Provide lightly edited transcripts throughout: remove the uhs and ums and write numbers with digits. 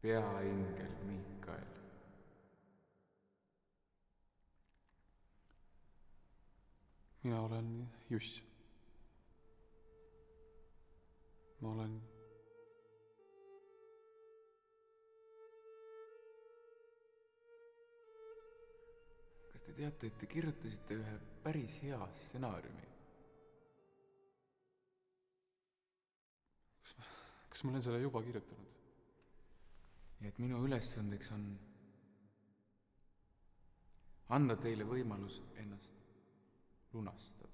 peaingel Miikael. Mina olen Juss. Ma olen Kas te teate, et te kirjutasite ühe päris hea stsenaariumi? Kas ma olen selle juba kirjutanud? Ja et minu ülesandeks on anda teile võimalus ennast lunastada.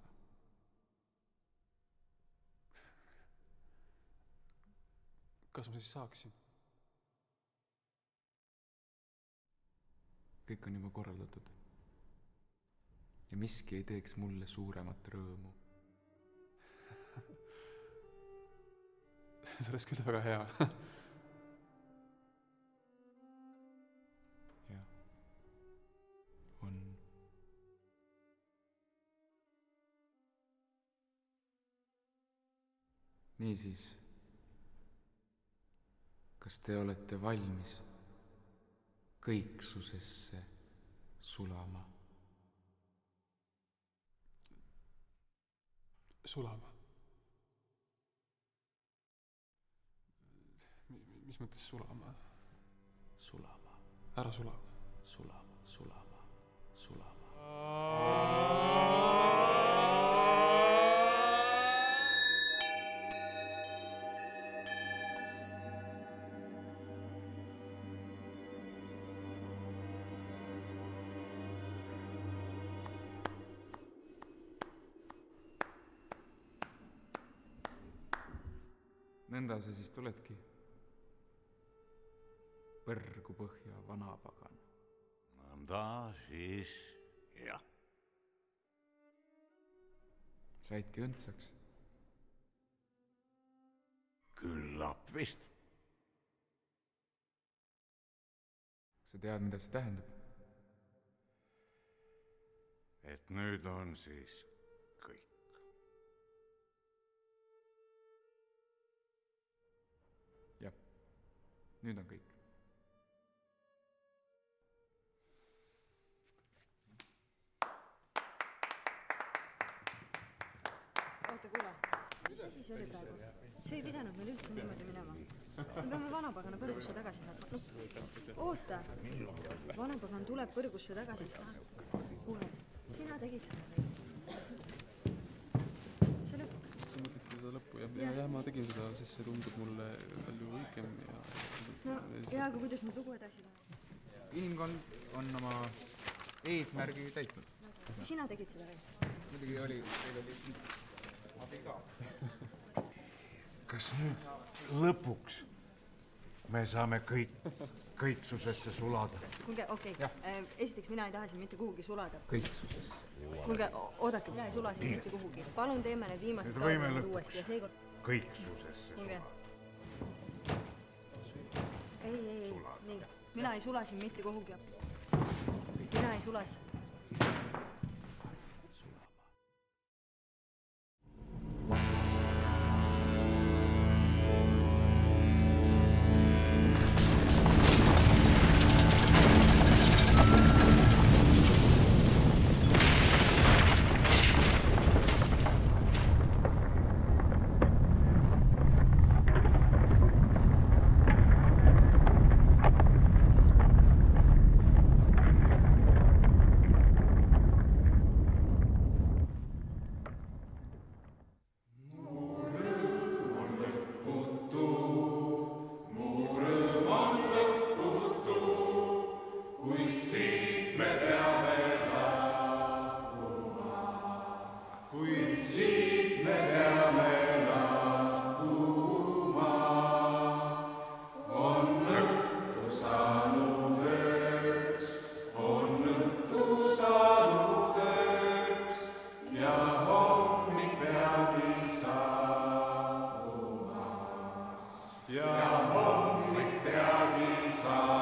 Kas ma siis saaksin? Kõik on juba korraldatud. Ja miski ei teeks mulle suuremat rõõmu. See oleks küll väga hea. Jah, on. Niisiis, kas te olete valmis kõiksusesse sulama? Sulama? Mis mõttes sulama? Sulama. Ära sulama. Sulama, sulama, sulama. Nõnda sa siis tuledki. Põrgu põhja vanapagan. Nõnda siis, jah. Saidki õndsaks? Küllap vist. Sa tead, mida see tähendab? Et nüüd on siis kõik. Jah, nüüd on kõik. Oota, kuule. Mis asi see oli praegu? See ei pidanud meil üldse niimoodi minema. Me peame vanapagana põrgusse tagasi saatma. No, oota. Vanapagan tuleb põrgusse tagasi. Kuule, sina tegid seda. See lõpp. Sa mõtled seda lõppu, jah? Jah, ma tegin seda, sest see tundub mulle palju õigem ja... No, ja, aga kuidas nüüd lugu edasi läheb? Inimkond on oma eesmärgi täitnud. Sina tegid seda või? Muidugi oli, teil oli abi ka. Kas nüüd lõpuks me saame kõiksusesse sulada? Kuulge, okei. Esiteks mina ei taha siin mitte kuhugi sulada. Kõiksusesse. Kuulge, oodake, mina ei sula siin mitte kuhugi. Palun teeme need viimased kaardid uuesti ja seekord... Kõiksusesse Kuulge. sulada. Ei. Nii. Mina ei sula siin mitte kuhugi. Mina ei sula siin. Ja hommik peagi saab.